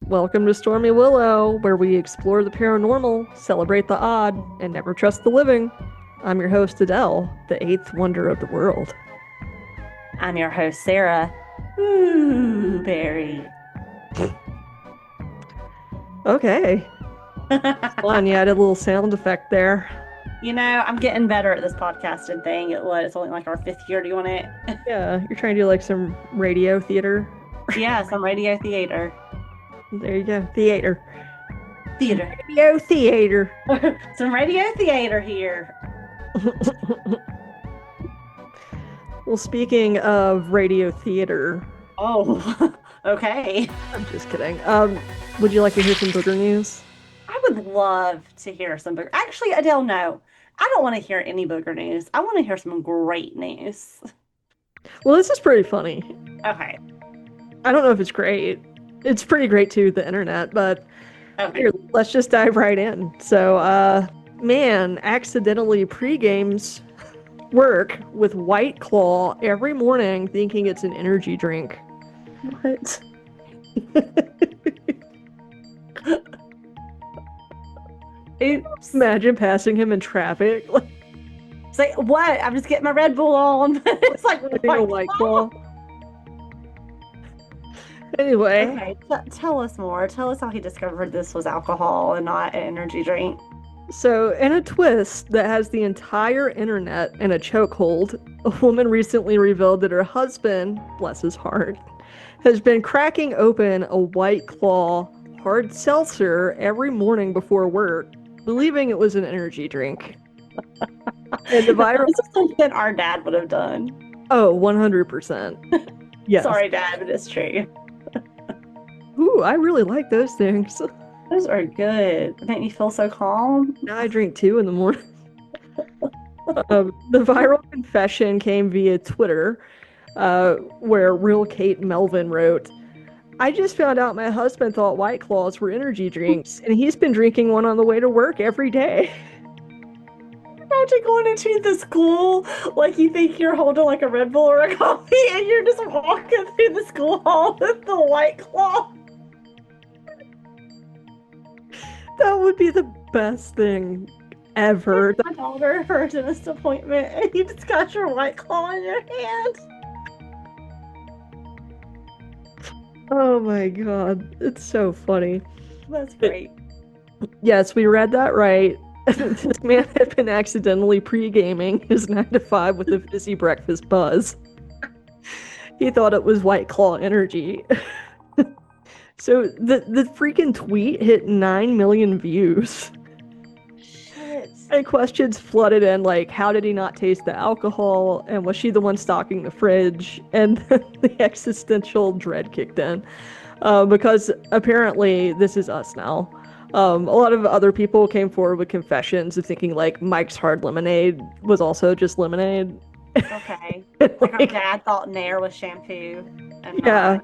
Welcome to Stormy Willow, where we explore the paranormal, celebrate the odd, and never trust the living. I'm your host, Adele, the eighth wonder of the world. I'm your host, Sarah. Ooh, Barry. Okay, fun. You added a little sound effect there. I'm getting better at this podcasting thing. It's only like our fifth year doing it. Yeah, you're trying to do like some radio theater. Yeah, some radio theater. There you go, theater. Theater. Radio theater. Some radio theater here. Well, speaking of radio theater, Oh, okay. I'm just kidding. Would you like to hear some booger news? I would love to hear some booger. Actually, Adele, no. I don't want to hear any booger news. I want to hear some great news. Well, this is pretty funny. Okay. I don't know if it's great. It's pretty great too, the internet, but Okay. here, let's just dive right in. So, man accidentally pre-games work with White Claw every morning thinking it's an energy drink. What? Oops. Imagine passing him in traffic, like It's like, what? I'm just getting my Red Bull on. It's like, having a White Claw. Anyway, Okay, tell us more. Tell us how he discovered this was alcohol and not an energy drink. so in a twist that has the entire internet in a chokehold, a woman recently revealed that her husband, bless his heart, has been cracking open a White Claw hard seltzer every morning before work, believing it was an energy drink. And the viral, This is something our dad would have done. oh, 100%. Yes. Sorry, Dad, but it's true. Ooh, I really like those things. Those are good. They make me feel so calm. Now I drink two in the morning. The viral confession came via Twitter, where Real Kate Melvin wrote, I just found out my husband thought White Claws were energy drinks, and he's been drinking one on the way to work every day. Imagine going into the school like you think you're holding like a Red Bull or a coffee, and you're just walking through the school hall with the White Claw. That would be the best thing ever. My daughter for a dentist appointment, and you just got your White Claw in your hand. Oh my god, it's so funny. That's great. Yes, we read that right. This man had been accidentally pre-gaming his 9 to 5 with a fizzy breakfast buzz. He thought it was White Claw energy. So the freaking tweet hit 9 million views. Shit. And questions flooded in like, how did he not taste the alcohol? And was she the one stocking the fridge? And then the existential dread kicked in. Because apparently this is us now. A lot of other people came forward with confessions of thinking like Mike's Hard Lemonade was also just lemonade. Okay. Like our dad thought Nair was shampoo. And Yeah.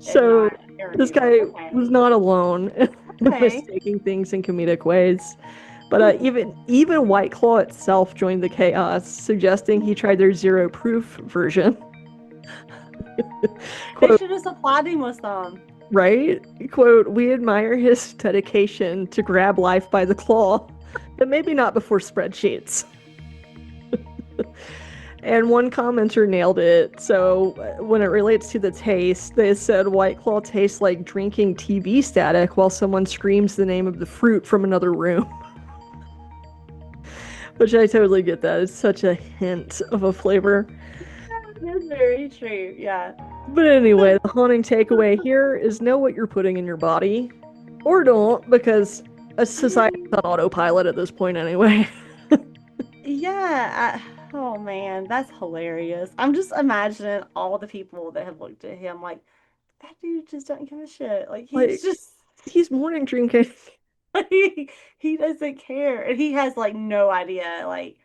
So this guy okay. was not alone in Okay. mistaking things in comedic ways. But even White Claw itself joined the chaos, suggesting he tried their zero proof version. They Quote, should have supplied him with some. right? Quote, we admire his dedication to grab life by the claw, but maybe not before spreadsheets. And one commenter nailed it. So when it relates to the taste, they said White Claw tastes like drinking TV static while someone screams the name of the fruit from another room. Which I totally get that. It's such a hint of a flavor. That's very true. Yeah. But anyway, the haunting takeaway here is know what you're putting in your body. Or don't, because a society's on autopilot at this point anyway. Yeah. Oh man, that's hilarious. I'm just imagining all the people that have looked at him like that dude just doesn't give a shit. Like he's Like, just he's morning drinking. he doesn't care. And he has like no idea. Like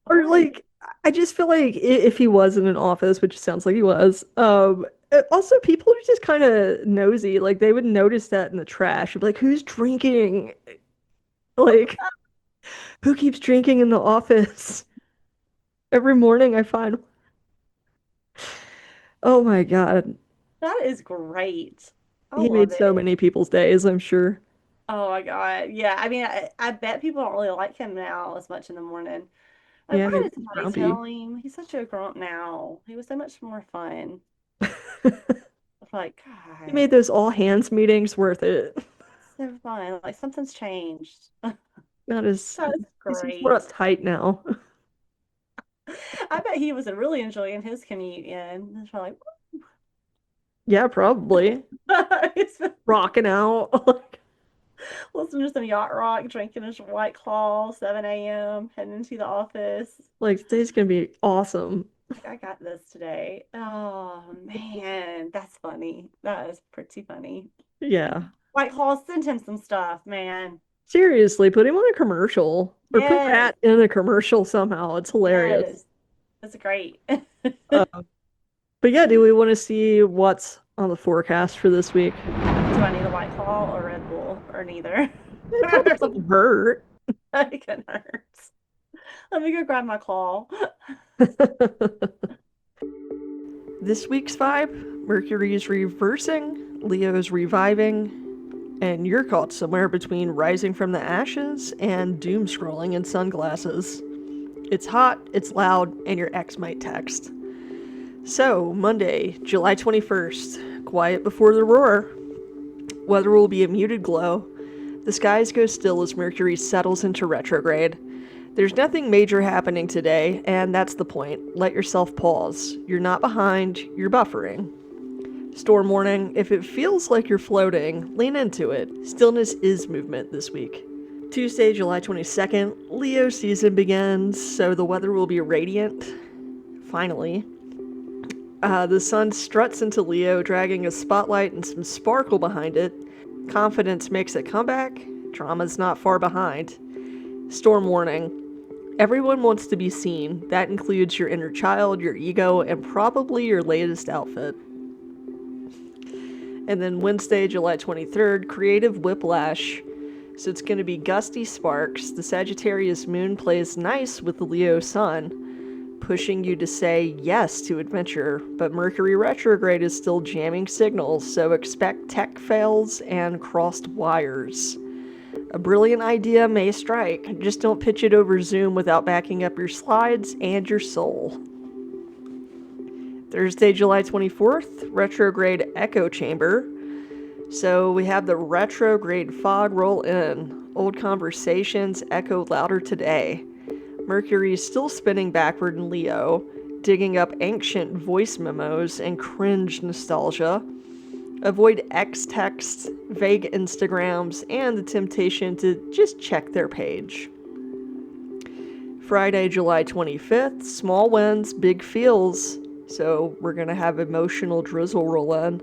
Or why? like, I just feel like if he was in an office, which sounds like he was, also people are just kind of nosy. Like they would notice that in the trash. Be like, who's drinking? Like, who keeps drinking in the office? Every morning I find, oh my God. That is great. I He made love so it. many people's days, I'm sure. Oh my God. Yeah. I mean, I bet people don't really like him now as much in the morning. Like, Yeah, why maybe did he's somebody grumpy. tell him? He's such a grump now. He was so much more fun. It's like, He God, made those all hands meetings worth it. so fun. Like something's changed. Not as That's he seems more great. uptight now. I bet he was really enjoying his commute in. It's like, Yeah, probably. he's Rocking out. listening to some yacht rock, drinking his White Claw, 7 a.m., heading into the office. Like today's gonna be awesome. Like, I got this today. Oh man, that's funny. That is pretty funny. Yeah. White Claw, send him some stuff, man. Seriously, put him on a commercial or put Yes, that in a commercial somehow. It's hilarious. yes, that's great. Uh, but yeah, do we want to see what's on the forecast for this week? Do I need a White Claw or Red Bull or neither? It probably doesn't hurt. It can hurt. Let me go grab my claw. This week's vibe, Mercury's reversing, Leo's reviving, and you're caught somewhere between rising from the ashes and doom scrolling in sunglasses. It's hot, it's loud, and your ex might text. So, Monday, July 21st, quiet before the roar. Weather will be a muted glow. The skies go still as Mercury settles into retrograde. There's nothing major happening today, and that's the point. Let yourself pause. You're not behind, you're buffering. Storm warning, if it feels like you're floating, lean into it. Stillness is movement this week. Tuesday, July 22nd, Leo season begins, so the weather will be radiant. Finally. The sun struts into Leo, dragging a spotlight and some sparkle behind it. Confidence makes a comeback. Drama's not far behind. Storm warning. Everyone wants to be seen. That includes your inner child, your ego, and probably your latest outfit. And then Wednesday, July 23rd, creative whiplash. So it's going to be gusty sparks. The Sagittarius moon plays nice with the Leo sun, pushing you to say yes to adventure. But Mercury retrograde is still jamming signals, so expect tech fails and crossed wires. A brilliant idea may strike. Just don't pitch it over Zoom without backing up your slides and your soul. Thursday, July 24th, retrograde echo chamber. So we have the retrograde fog roll in. Old conversations echo louder today. Mercury is still spinning backward in Leo, digging up ancient voice memos and cringe nostalgia. Avoid X texts, vague Instagrams, and the temptation to just check their page. Friday, July 25th, small wins, big feels. So we're going to have emotional drizzle roll in.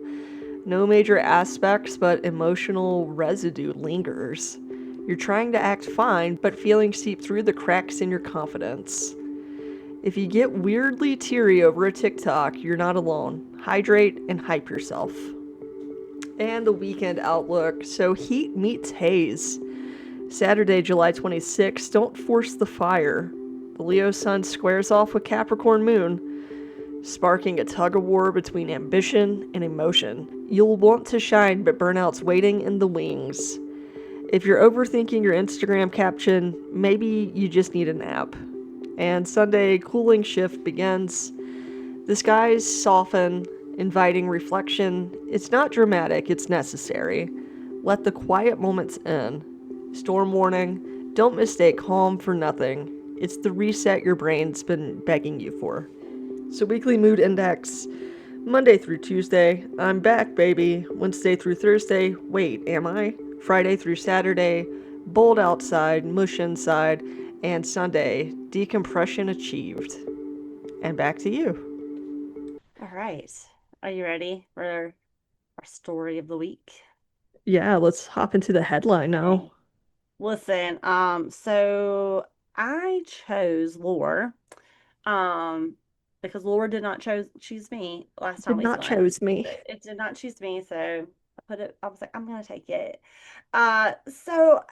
No major aspects, but emotional residue lingers. You're trying to act fine, but feelings seep through the cracks in your confidence. If you get weirdly teary over a TikTok, you're not alone. Hydrate and hype yourself. And the weekend outlook. So heat meets haze. Saturday, July 26th, don't force the fire. The Leo sun squares off with Capricorn moon, sparking a tug of war between ambition and emotion. You'll want to shine, but burnout's waiting in the wings. If you're overthinking your Instagram caption, maybe you just need a nap. And Sunday, cooling shift begins. The skies soften, inviting reflection. It's not dramatic, it's necessary. Let the quiet moments in. Storm warning, don't mistake calm for nothing. It's the reset your brain's been begging you for. So, weekly mood index, Monday through Tuesday, I'm back, baby. Wednesday through Thursday, wait, am I? Friday through Saturday, bold outside, mush inside, and Sunday, decompression achieved. And back to you. All right. Are you ready for our story of the week? Yeah, let's hop into the headline Okay. now. Listen, so I chose Lore, um, because Lore did not choose me last time Did we not spun. chose me. It did not choose me, so I was like, I'm gonna take it. So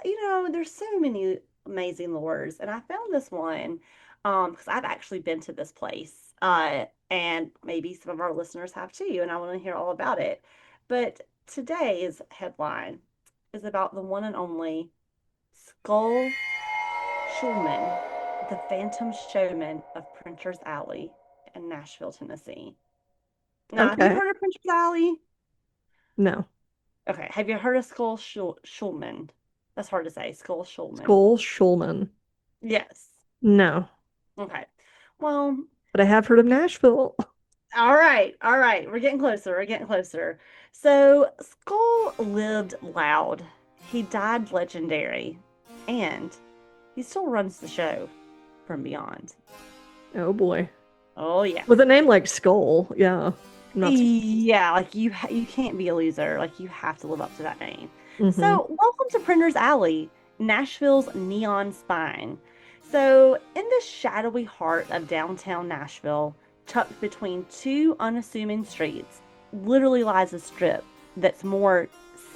there's so many amazing lures, and I found this one, because I've actually been to this place, and maybe some of our listeners have too, and I want to hear all about it. But today's headline is about the one and only Skull Schulman, the Phantom Showman of Printer's Alley in Nashville, Tennessee. Now, have you Okay. heard of Printer's Alley? No. Okay, have you heard of Schulman? That's hard to say. Skull Schulman. Skull Schulman. Yes. No. Okay. Well, But I have heard of Nashville. all right, all right. We're getting closer. We're getting closer. So, Skull lived loud. He died legendary. And he still runs the show from beyond. Oh boy. Oh, yeah. With a name like Skull, yeah. I'm not. Yeah, like you can't be a loser. Like you have to live up to that name. Mm-hmm. So, welcome to Printer's Alley, Nashville's neon spine. So, in the shadowy heart of downtown Nashville, tucked between two unassuming streets, literally lies a strip that's more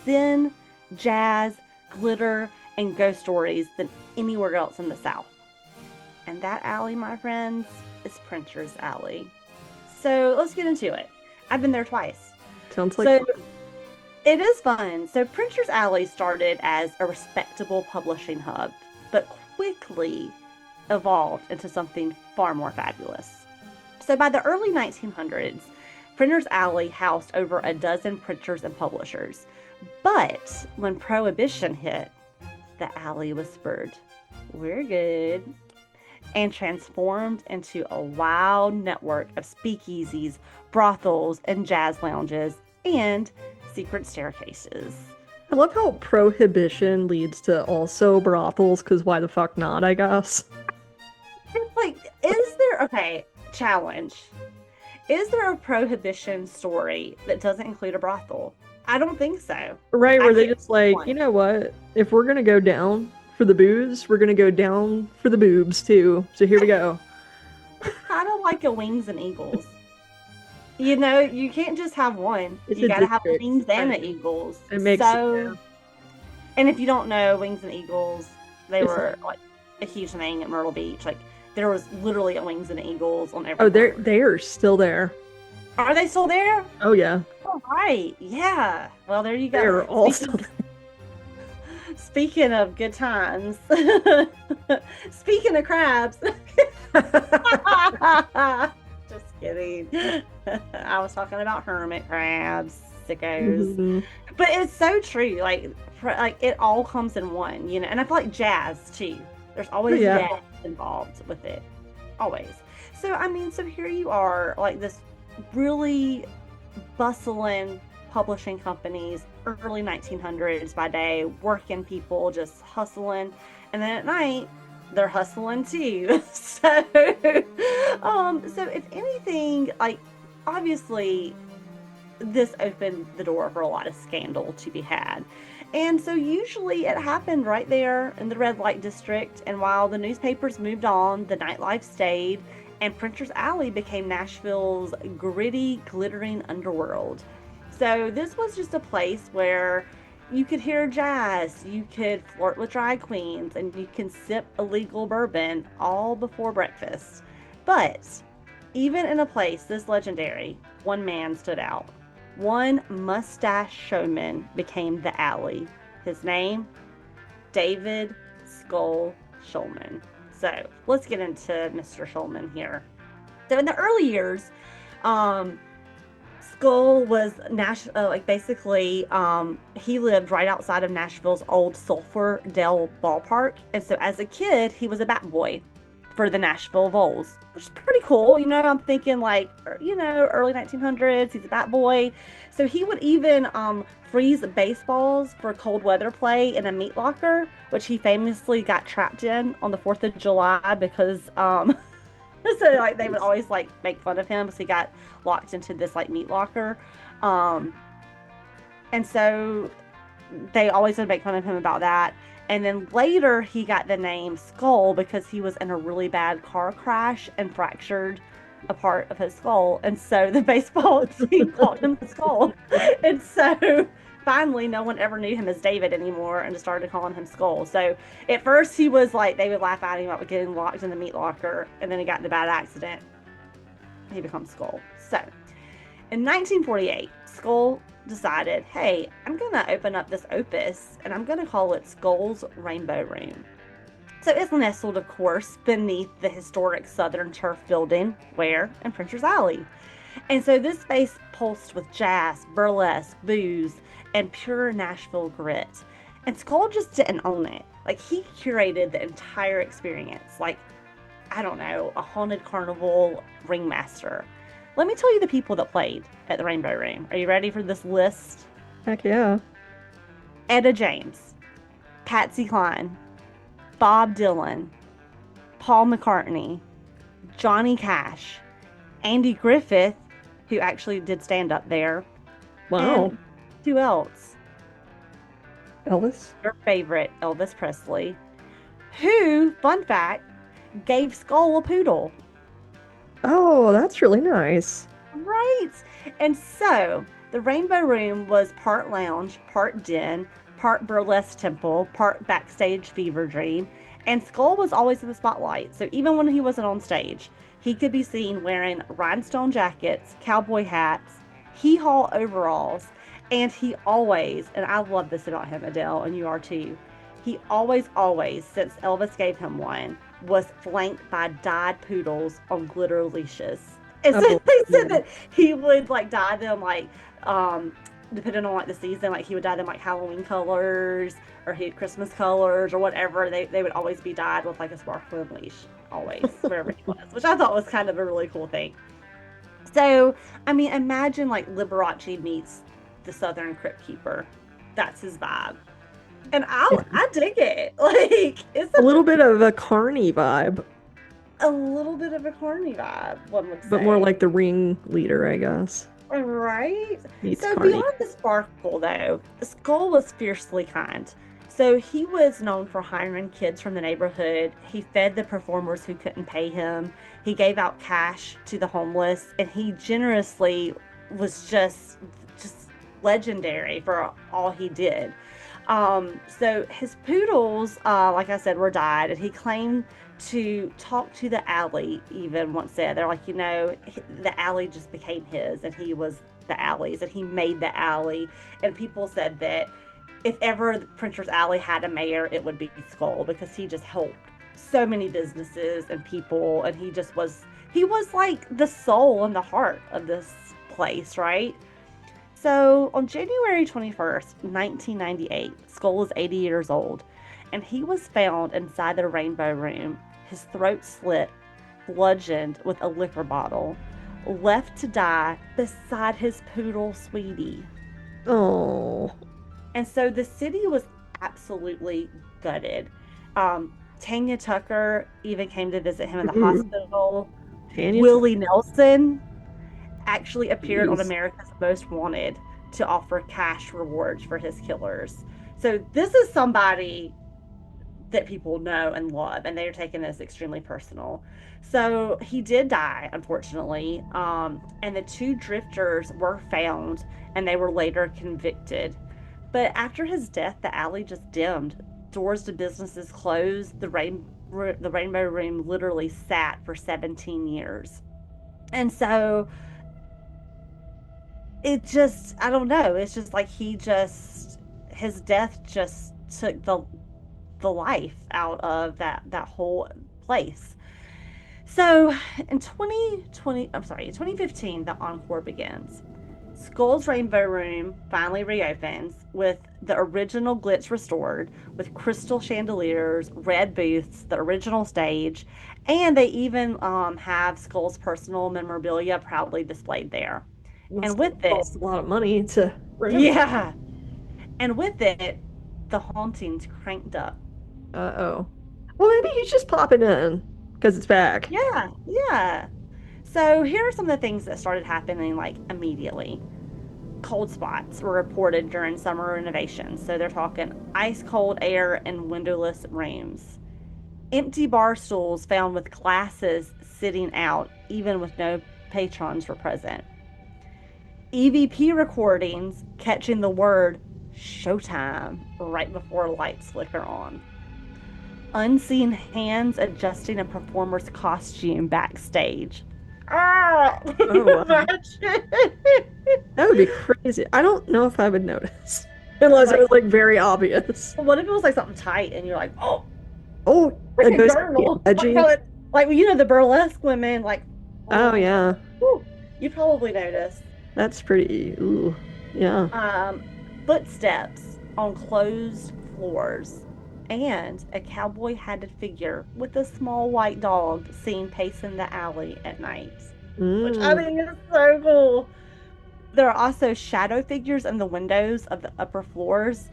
sin, jazz, glitter, and ghost stories than anywhere else in the South. And that alley, my friends, is Printer's Alley. So, let's get into it. I've been there twice. Sounds like So fun. it is fun. So Printer's Alley started as a respectable publishing hub, but quickly evolved into something far more fabulous. So by the early 1900s, Printer's Alley housed over a dozen printers and publishers. But when Prohibition hit, the alley whispered, "We're good," and transformed into a wild network of speakeasies, brothels, and jazz lounges, and secret staircases. I love how prohibition leads to also brothels, because why the fuck not, I guess. It's like, is there, okay, challenge. Is there a prohibition story that doesn't include a brothel? I don't think so. Right, I where they can't just like, one. you know what? If we're gonna go down for the booze, we're gonna go down for the boobs too. So here we go. Kind of like a Wings and Eagles. You know, you can't just have one. It's You a got to have a district. Wings and Right. an Eagles. It makes So, and if you don't know Wings and Eagles, they it's were like a huge thing at Myrtle Beach. Like there was literally a Wings and Eagles on every oh, they're corner. they're still there. Are they still there? Oh yeah, All right. Yeah. Well, there you go. they're all Speaking, still speaking of good times, speaking of crabs. Just kidding. I was talking about hermit crabs, sickos. Mhm. But it's so true. Like it all comes in one, you know. And I feel like jazz too. There's always yeah. jazz involved with it, always. So I mean, so here you are, like this really bustling publishing companies, early 1900s by day, working people just hustling, and then at night they're hustling too. So if anything, like obviously this opened the door for a lot of scandal to be had. And so usually it happened right there in the red light district. And while the newspapers moved on, the nightlife stayed, and Printer's Alley became Nashville's gritty, glittering underworld. So this was just a place where you could hear jazz, you could flirt with drag queens, and you can sip illegal bourbon all before breakfast. But even in a place this legendary, one man stood out. One mustache showman became the alley. His name, David Skull Shulman. So let's get into Mr. Shulman here. So in the early years, Skull was he lived right outside of Nashville's old Sulphur Dell ballpark, and so as a kid he was a bat boy for the Nashville Vols, which is pretty cool. You know, I'm thinking like, you know, early 1900s, he's a bat boy. So he would even freeze baseballs for cold weather play in a meat locker, which he famously got trapped in on the 4th of July because so like they would always like make fun of him because he got locked into this like meat locker. And so they always would make fun of him about that. And then later he got the name Skull because he was in a really bad car crash and fractured a part of his skull. And so the baseball team called him the Skull. And so finally no one ever knew him as David anymore and just started calling him Skull. So at first he was like, they would laugh at him about getting locked in the meat locker. And then he got in a bad accident. He becomes Skull. So In 1948, Skull decided, hey, I'm going to open up this opus and I'm going to call it Skull's Rainbow Room. So it's nestled, of course, beneath the historic Southern Turf building, where in Printer's Alley. And so this space pulsed with jazz, burlesque, booze, and pure Nashville grit. And Skull just didn't own it. Like, he curated the entire experience, like, I don't know, a haunted carnival ringmaster. Let me tell you the people that played at the Rainbow Room. Are you ready for this list? Heck yeah. Etta James, Patsy Cline, Bob Dylan, Paul McCartney, Johnny Cash, Andy Griffith, who actually did stand up there, Wow. and who else? Elvis? Your favorite, Elvis Presley, who, fun fact, gave Skull a poodle. Oh, that's really nice. Right. And so the Rainbow Room was part lounge, part den, part burlesque temple, part backstage fever dream. And Skull was always in the spotlight. So even when he wasn't on stage, he could be seen wearing rhinestone jackets, cowboy hats, hee haw overalls. And he always, and I love this about him, Adele, and you are too, he always, since Elvis gave him one, was flanked by dyed poodles on glitter leashes. And so Oh, they said yeah. that he would like dye them like depending on like the season, like he would dye them like Halloween colors or he Christmas colors or whatever. They would always be dyed with like a sparkling leash, always, wherever he was, which I thought was kind of a really cool thing. So, I mean, imagine like Liberace meets the Southern Crypt Keeper. That's his vibe. And Yeah. I dig it. Like it's A such little bit of a carny vibe, a little bit of a corny vibe, one would but more say. like the ring leader, I guess. Right? Meets So Carney. beyond the sparkle, though, Skull was fiercely kind. So he was known for hiring kids from the neighborhood. He fed the performers who couldn't pay him. He gave out cash to the homeless, and he generously was just legendary for all he did. So his poodles, like I said, were dyed, and he claimed to talk to the alley. Even once said they're like, the alley just became his, and he was the alleys, and he made the alley. And people said that if ever the Printer's Alley had a mayor, it would be Skull because he just helped so many businesses and people, and he was like the soul and the heart of this place, right? So on January 21st, 1998, Skull was 80 years old, and he was found inside the Rainbow Room, his throat slit, bludgeoned with a liquor bottle, left to die beside his poodle, Sweetie. Oh, And so the city was absolutely gutted. Tanya Tucker even came to visit him in the ooh, hospital. Tanya Willie Nelson actually appeared on Tucky's. America's Most Wanted to offer cash rewards for his killers. So this is somebody that people know and love, and they're taking this extremely personal. So he did die, unfortunately, and the two drifters were found, and they were later convicted. But after his death, the alley just dimmed. Doors to businesses closed. The Rainbow Room literally sat for 17 years. And so it just, I don't know, it's just like his death just took the life out of that whole place. So in 2015, the encore begins. Skull's Rainbow Room finally reopens with the original glitz restored, with crystal chandeliers, red booths, the original stage, and they even have Skull's personal memorabilia proudly displayed there. And Must with it, cost a lot of money to bring everything. yeah, and with it, the hauntings cranked up. Uh-oh. Well, maybe he's just popping in because it's back. Yeah, yeah. So here are some of the things that started happening like immediately. Cold spots were reported during summer renovations. So they're talking ice cold air in windowless rooms. Empty bar stools found with glasses sitting out, even with no patrons were present. EVP recordings catching the word showtime right before lights flicker on. Unseen hands adjusting a performer's costume backstage. Ah, Oh wow. imagine. That would be crazy. I don't know if I would notice unless it Like, was like very obvious. what if it was like something tight and you're like, oh, Oh, like a a ghost could be girdle, like edgy. like you know the burlesque women, like, Oh oh, yeah. whew, you probably noticed. That's pretty ooh. Yeah. Um, Footsteps on closed floors, and a cowboy hatted figure with a small white dog seen pacing the alley at night, which I Mm. think is so cool. There are also shadow figures in the windows of the upper floors,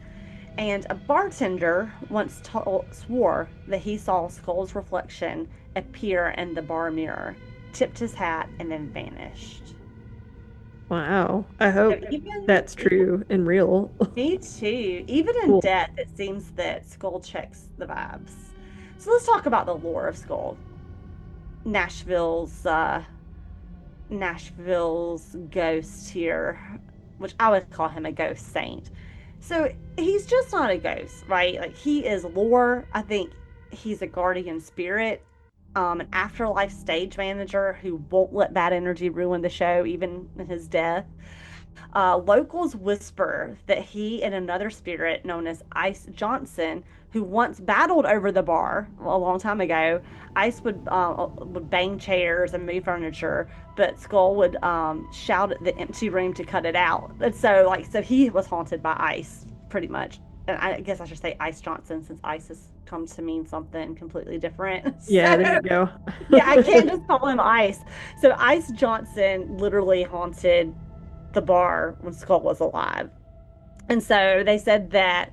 and a bartender once swore that he saw Skull's reflection appear in the bar mirror, tipped his hat, and then vanished. Wow. I So hope that's true and real. me too. Even in Cool. death, it seems that Skull checks the vibes. So let's talk about the lore of Skull. Nashville's Nashville's ghost here, which I would call him a ghost saint. So he's just not a ghost, right? Like he is lore. I think he's a guardian spirit, an afterlife stage manager who won't let bad energy ruin the show, even in his death. Locals whisper that he and another spirit known as Ice Johnson, who once battled over the bar a long time ago, Ice would bang chairs and move furniture, but Skull would shout at the empty room to cut it out. And so he was haunted by Ice pretty much. And I guess I should say Ice Johnson since Ice has come to mean something completely different. Yeah, So there you go. yeah, I can't just call him Ice. So Ice Johnson literally haunted the bar when Skull was alive. And so they said that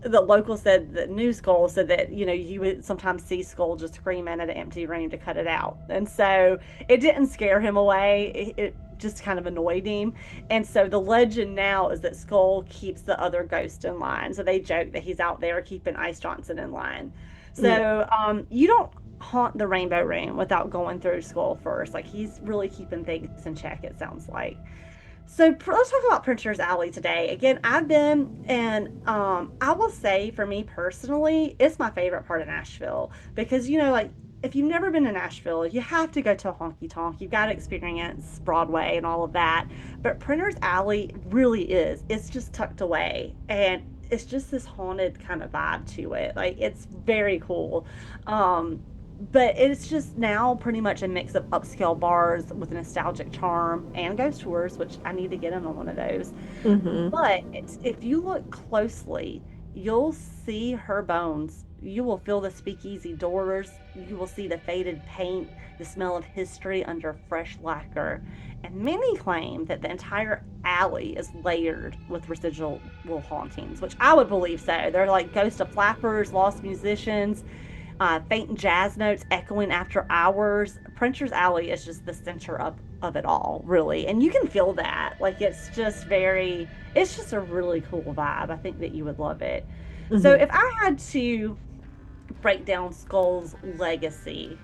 the local said that New Skull said that you would sometimes see Skull just screaming at an empty room to cut it out, and so it didn't scare him away. It just kind of annoyed him, and so the legend now is that Skull keeps the other ghost in line. So they joke that he's out there keeping Ice Johnson in line. Mm. So you don't haunt the Rainbow Room without going through Skull first. Like he's really keeping things in check. It sounds like. So let's talk about Printer's Alley today. Again, I've been, and I will say for me personally, it's my favorite part of Nashville because like if you've never been to Nashville, you have to go to a honky tonk. You've got to experience Broadway and all of that. But Printer's Alley really is. It's just tucked away, and it's just this haunted kind of vibe to it. Like it's very cool. Um, but it's just now pretty much a mix of upscale bars with a nostalgic charm and ghost tours, which I need to get in on one of those. Hmm. But if you look closely, you'll see her bones. You will feel the speakeasy doors. You will see the faded paint, the smell of history under fresh lacquer. And many claim that the entire alley is layered with residual hauntings, which I would believe so. They're like ghost of flappers, lost musicians, faint jazz notes echoing after hours. Printer's Alley is just the center of it all, really. And you can feel that. Like, it's just a really cool vibe. I think that you would love it. So, Hmm. if I had to break down Skull's legacy,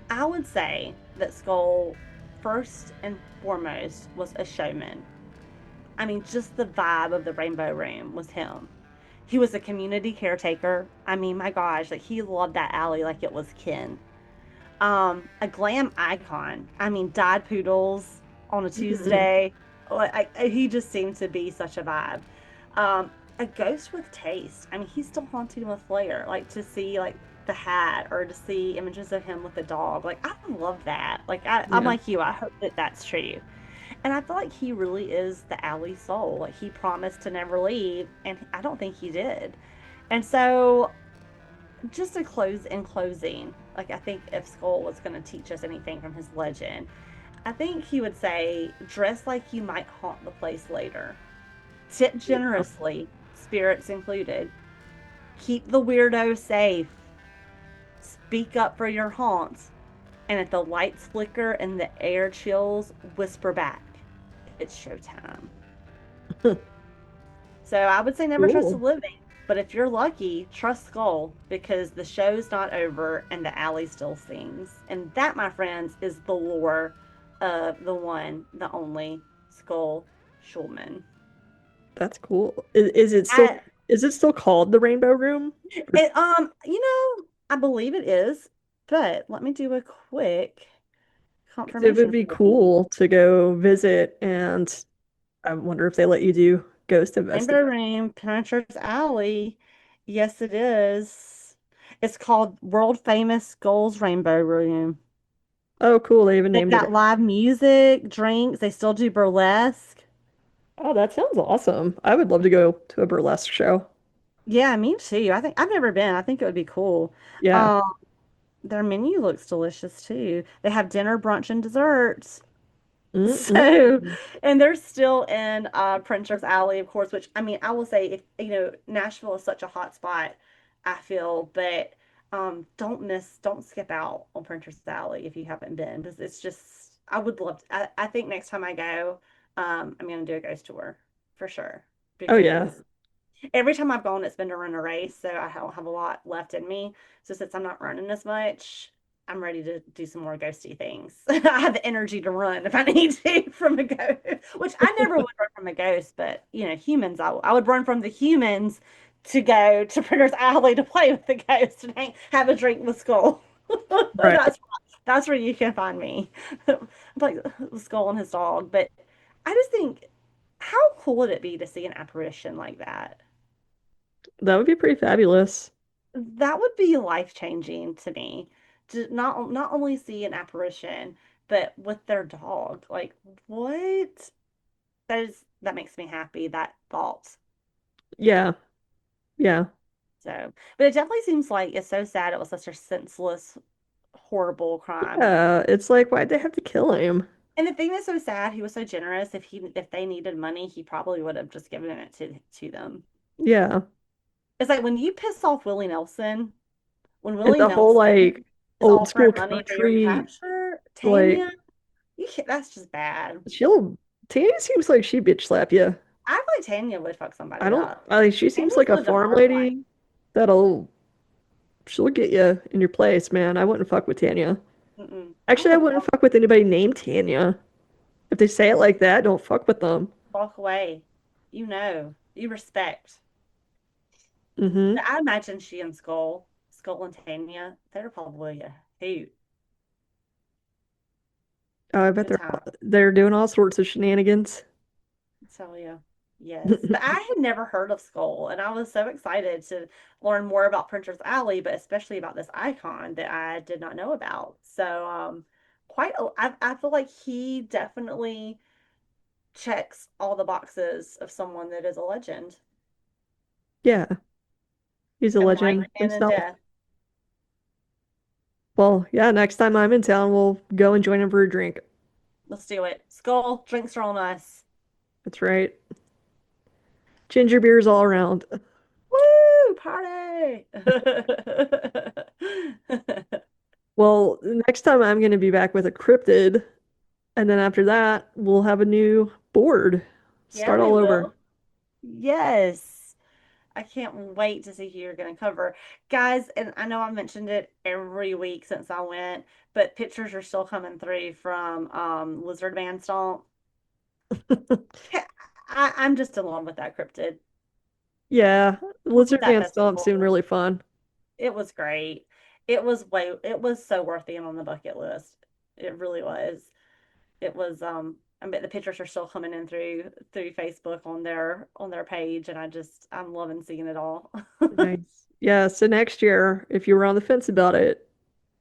I would say that Skull, first and foremost, was a showman. I mean, just the vibe of the Rainbow Room was him. He was a community caretaker. I mean, my gosh, like he loved that alley like it was kin. A glam icon. I mean, dyed poodles on a Hmm. Tuesday. He just seemed to be such a vibe. A ghost with taste. I mean, he's still haunting with flair. Like to see like the hat or to see images of him with the dog. Like I love that. Like I'm Yeah. like you. I hope that that's true. And I feel like he really is the alley soul. Like he promised to never leave, and I don't think he did. And so, just to close in closing, like I think if Skull was going to teach us anything from his legend, I think he would say, dress like you might haunt the place later. Tip generously, spirits included. Keep the weirdo safe. Speak up for your haunts. And if the lights flicker and the air chills, whisper back. It's showtime. So I would say never trust the Cool. living, but if you're lucky, trust Skull because the show's not over and the alley still sings. And that, my friends, is the lore of the one, the only Skull Schulman. That's cool. Is it still called the Rainbow Room? I believe it is, but let me do a quick. It would confirmation be for me. cool to go visit, and I wonder if they let you do ghost Rainbow investigation. Room, Puncher's Alley. Yes, it is. It's called World Famous Goals Rainbow Room. Oh, cool. They even They've named it. got live music, drinks. They still do burlesque. Oh, that sounds awesome. I would love to go to a burlesque show. Yeah, me too. I think I've never been. I think it would be cool. Yeah. Um, their menu looks delicious too. They have dinner, brunch, and desserts. Mm-mm. So, and they're still in Printer's Alley, of course, which I mean, I will say if Nashville is such a hot spot, I feel, but don't skip out on Printer's Alley if you haven't been, because it's just I would love to, I think next time I go, I'm gonna do a ghost tour for sure Oh, yeah. because every time I've gone, it's been to run a race, so I don't have a lot left in me. So since I'm not running as much, I'm ready to do some more ghosty things. I have the energy to run if I need to from a ghost, which I never would run from a ghost, but humans, I would run from the humans to go to Printer's Alley to play with the ghost and have a drink with Skull. Right. That's where you can find me. Like Skull and his dog, but I just think how cool would it be to see an apparition like that? That would be pretty fabulous. That would be life changing to me. To not only see an apparition, but with their dog. Like what? That makes me happy, that thought. Yeah. Yeah. So, but it definitely seems like it's so sad it was such a senseless, horrible crime. Yeah. It's like, why'd they have to kill him? And the thing that's so sad, he was so generous. If they needed money, he probably would have just given it to them. Yeah. It's like when you piss off Willie Nelson, when And Willie the whole Nelson like is old school offering money for your country, capture, like Tanya, that's just bad. she'll Tanya seems like she bitch slap you. I feel like Tanya would fuck I somebody don't up. she seems Tanya's like a lived a farm hard life. lady that'll she'll get you in your place, man. I wouldn't fuck with Tanya. Mm-mm. I Actually, I would wouldn't fuck with anybody named Tanya. If they say it like that, don't fuck with them. walk away. You respect. Mm-hmm. But I imagine she and Skull and Tanya, they're probably a hoot. Oh, I bet Good time. they're doing all sorts of shenanigans. So yeah. Yes. But I had never heard of Skull, and I was so excited to learn more about Printer's Alley, but especially about this icon that I did not know about. So I feel like he definitely checks all the boxes of someone that is a legend Yeah, he's a in life legend and in himself. death. Well, yeah, next time I'm in town, we'll go and join him for a drink. Let's do it. Skull, drinks are on us. That's right. Ginger beers all around. Woo! Party! Well, next time I'm going to be back with a cryptid, and then after that, we'll have a new board. Yeah, Start we all over. will. Yes. I can't wait to see who you're going to cover. Guys, and I know I mentioned it every week since I went, but pictures are still coming through from Lizard Man Stomp. I'm just in love with that cryptid. Yeah, With Lizard that Man Stomp festival. seemed really fun. It was great. It was so worth being on the bucket list. It really was. It was I bet the pictures are still coming in through Facebook on their page and I'm loving seeing it all. Nice. Yeah, so next year, if you were on the fence about it,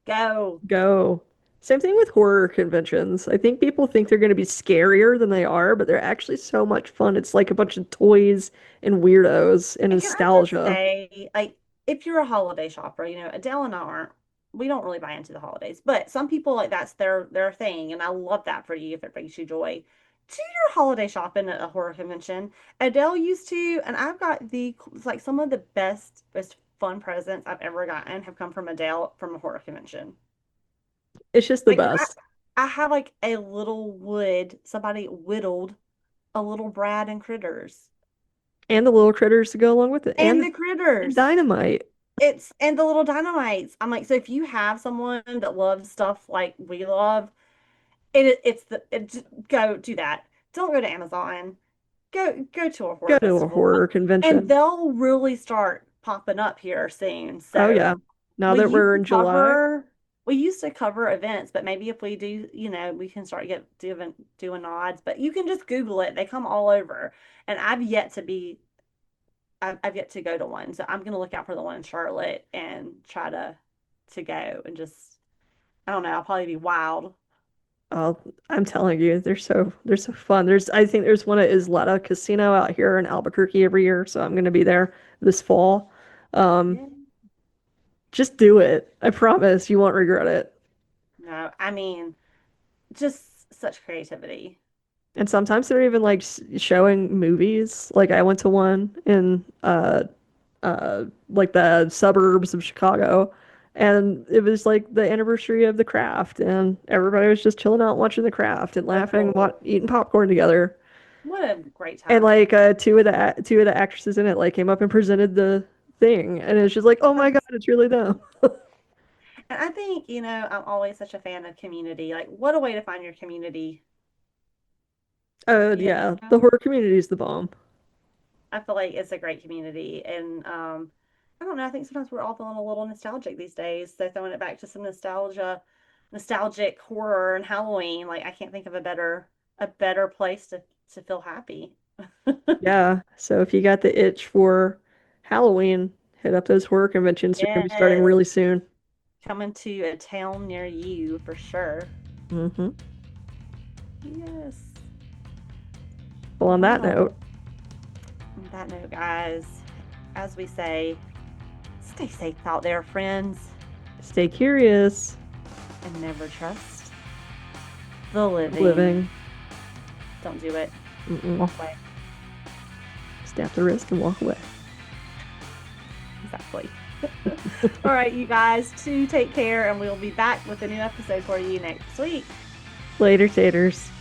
Go. go. Same thing with horror conventions. I think people think they're going to be scarier than they are, but they're actually so much fun. It's like a bunch of toys and weirdos and And can I just nostalgia. say, like, if you're a holiday shopper, Adele and I aren't, we don't really buy into the holidays, but some people like that's their thing, and I love that for you if it brings you joy. Do your holiday shopping at a horror convention. Adele used to, and I've got like some of the best, most fun presents I've ever gotten have come from Adele from a horror convention. It's just the Like best. I have like a little somebody whittled a little Brad and critters. And the little critters to go along with it. And the And critters. dynamite. It's and the little dynamites. I'm like, so if you have someone that loves stuff like we love, just go do that. Don't go to Amazon. Go to a horror Go to a festival, horror and convention. they'll really start popping up here soon. Oh So yeah. Now will that you we're in July. cover? we used to cover events, but maybe if we do, we can start doing odds. But you can just Google it; they come all over. And I've yet to go to one, so I'm gonna look out for the one in Charlotte and try to go and just, I don't know, I'll probably be wild. Oh, I'm telling you, they're so fun. I think there's one at Isleta Casino out here in Albuquerque every year, so I'm gonna be there this fall. Um, Yeah. just do it. I promise you won't regret it. No, I mean, just such creativity. And sometimes they're even like showing movies. Like I went to one in like the suburbs of Chicago, and it was like the anniversary of The Craft, and everybody was just chilling out watching The Craft and So laughing, cool. eating popcorn together. What a great And time. like two of the actresses in it like came up and presented the thing, and it's just like, oh my God, That's, it's really them. and I think, I'm always such a fan of community. Like, what a way to find your community. You Yeah, the know? horror community is the bomb. I feel like it's a great community. And I don't know, I think sometimes we're all feeling a little nostalgic these days. So throwing it back to some nostalgic horror and Halloween, like I can't think of a better place to feel happy. Yeah, so if you got the itch for Halloween, hit up those horror conventions. They're gonna be starting Yes. really soon. Coming to a town near you for sure. Hmm. Yes. Well, on that Well, note, on that note, guys, as we say, stay safe out there, friends, stay curious, and never trust the living. living. Don't do it. Mm-mm. Walk away. Snap the wrist and walk away. Exactly. All right, you guys, to take care, and we'll be back with a new episode for you next week. Later, taters.